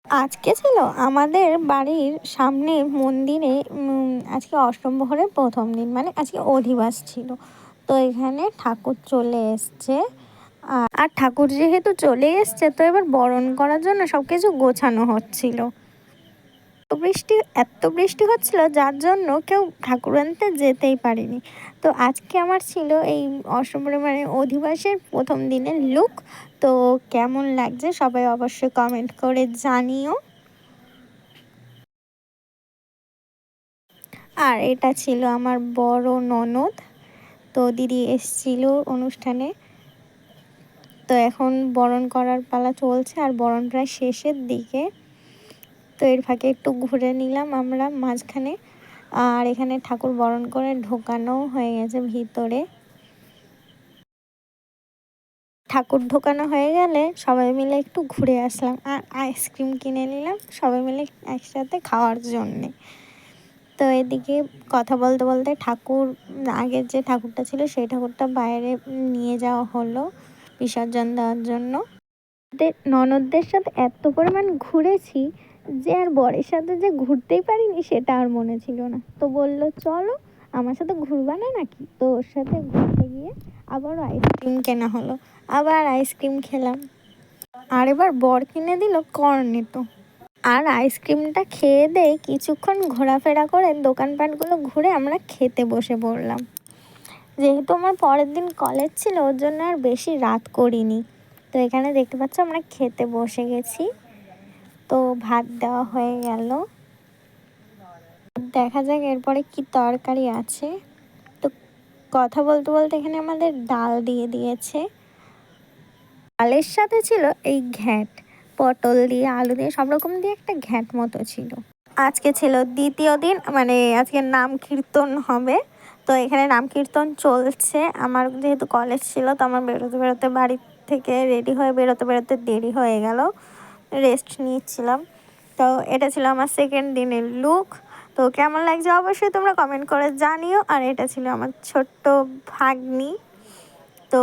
আজকে ছিল আমাদের বাড়ির সামনে মন্দিরে আজকে অষ্টমপ্রহরের প্রথম দিন, মানে আজকে অধিবাস ছিল। তো এখানে ঠাকুর চলে এসছে। আর ঠাকুর যেহেতু চলে এসছে, তো এবার বরণ করার জন্য সব কিছু গোছানো হচ্ছিল। এত বৃষ্টি হচ্ছিল, যার জন্য কেউ ঠাকুর আনতে যেতেই পারেনি। তো আজকে আমার ছিল এই অষ্টমপ্রহর মানে অধিবাসের প্রথম দিনের লুক। তো কেমন লাগছে সবাই অবশ্যই কমেন্ট করে জানিও। আর এটা ছিল আমার বড় ননদ। তো দিদি এসেছিল অনুষ্ঠানে। তো এখন বরণ করার পালা চলছে, আর বরণ প্রায় শেষের দিকে। তো এর ফাঁকে একটু ঘুরে নিলাম আমরা মাঝখানে। আর এখানে ঠাকুর বরণ করে ঢোকানো হয়ে গেছে ভিতরে। ঠাকুর ঢোকানো হয়ে গেলে সবাই মিলে একটু ঘুরে আসলাম, আর আইসক্রিম কিনে নিলাম সবাই মিলে একসাথে খাওয়ার জন্যে। তো এদিকে কথা বলতে বলতে ঠাকুর, আগের যে ঠাকুরটা ছিল সেই ঠাকুরটা বাইরে নিয়ে যাওয়া হলো বিসর্জন দেওয়ার জন্য। ননদদের সাথে এত পরিমাণ ঘুরেছি যে আর বরের সাথে যে ঘুরতেই পারিনি সেটা আর মনে ছিল না। তো বলল চলো আমার সাথে ঘুরবা না নাকি। তো ওর সাথে ঘুরতে গিয়ে আবারও আইসক্রিম কেনা হলো, আবার আইসক্রিম খেলাম। আর এবার বর কিনে দিল কর্নেটো। আর আইসক্রিমটা খেয়ে দিয়ে কিছুক্ষণ ঘোরাফেরা করে দোকানপাটগুলো ঘুরে আমরা খেতে বসে পড়লাম। যেহেতু আমার পরের দিন কলেজ ছিল, ওর জন্য আর বেশি রাত করিনি। তো এখানে দেখতে পাচ্ছ আমরা খেতে বসে গেছি। তো ভাত দেওয়া হয়ে গেল, দেখা যাক এরপরে কি তরকারি আছে। তো কথা বলতে বলতে এখানে আমাদের ডাল দিয়ে দিয়েছে। ডালের সাথে ছিল এই ঘ্যাট, পটল দিয়ে আলু দিয়ে সব রকম দিয়ে একটা ঘ্যাট মতো ছিল। আজকে ছিল দ্বিতীয় দিন, মানে আজকে নাম কীর্তন হবে। তো এখানে নাম কীর্তন চলছে। আমার যেহেতু কলেজ ছিল, তো আমার বেরোতে বেরোতে বাড়ি থেকে রেডি হয়ে বেরোতে বেরোতে দেরি হয়ে গেল, রেস্ট নিচ্ছিলাম। তো এটা ছিল আমার সেকেন্ড দিনের লুক। তো কেমন লাগছে অবশ্যই তোমরা কমেন্ট করে জানিও। আর এটা ছিল আমার ছোট্ট ভাগ্নি। তো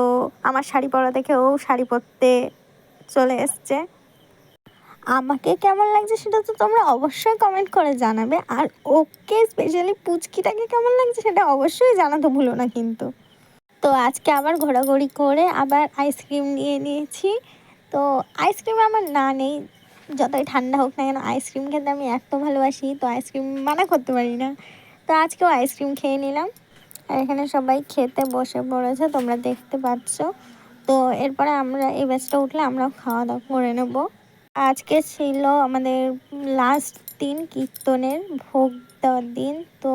আমার শাড়ি পরা দেখে ও শাড়ি পরতে চলে এসছে। আমাকে কেমন লাগছে সেটা তো তোমরা অবশ্যই কমেন্ট করে জানাবে। আর ওকে স্পেশালি পুচকিটাকে কেমন লাগছে সেটা অবশ্যই জানাতে ভুলো না কিন্তু। তো আজকে আবার ঘোরাঘুরি করে আবার আইসক্রিম নিয়ে নিয়েছি। তো আইসক্রিম আমার না নেই, যতই ঠান্ডা হোক না কেন আইসক্রিম খেতে আমি এত ভালোবাসি, তো আইসক্রিম মানা করতে পারি না। তো আজকেও আইসক্রিম খেয়ে নিলাম। আর এখানে সবাই খেতে বসে পড়েছে, তোমরা দেখতে পাচ্ছ। তো এরপরে আমরা এই ব্যাচটা উঠলে আমরাও খাওয়া দাওয়া করে নেব। আজকে ছিল আমাদের লাস্ট দিন কীর্তনের ভোগ দেওয়ার দিন। তো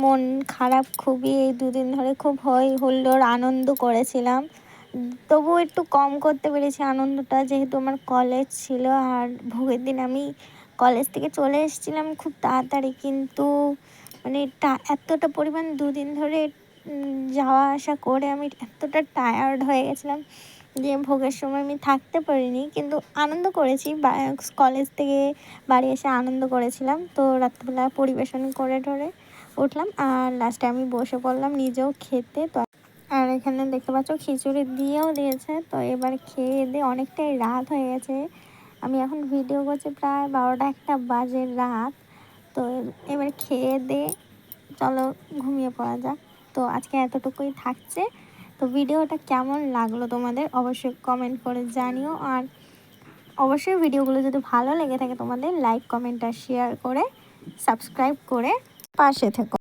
মন খারাপ খুবই, এই দুদিন ধরে খুব হই হুল্লোড় আনন্দ করেছিলাম। তবুও একটু কম করতে পেরেছি আনন্দটা, যেহেতু আমার কলেজ ছিল। আর ভোগের দিন আমি কলেজ থেকে চলে এসেছিলাম খুব তাড়াতাড়ি, কিন্তু মানে এতটা পরিমাণ দুদিন ধরে যাওয়া আসা করে আমি এতটা টায়ার্ড হয়ে গেছিলাম যে ভোগের সময় আমি থাকতে পারিনি। কিন্তু আনন্দ করেছি, কলেজ থেকে বাড়ি এসে আনন্দ করেছিলাম। তো রাত্রিবেলা পরিবেশন করে টরে উঠলাম, আর লাস্টে আমি বসে পড়লাম নিজেও খেতে। তো আর এখানে দেখতে পাচ্ছ খিচুড়ি দিয়েও দিয়েছে। তো এবার খেয়ে দিয়ে অনেকটাই রাত হয়ে গেছে, আমি এখন ভিডিও করছি প্রায় 12টা-1টা বাজে রাত। তো এবার খেয়ে দিয়ে চলো ঘুমিয়ে পড়া যাক। তো আজকে এতটুকুই থাকছে। তো ভিডিওটা কেমন লাগলো তোমাদের অবশ্যই কমেন্ট করে জানিও। আর অবশ্যই ভিডিওগুলো যদি ভালো লেগে থাকে তোমাদের লাইক কমেন্ট আর শেয়ার করে সাবস্ক্রাইব করে পাশে থেকো।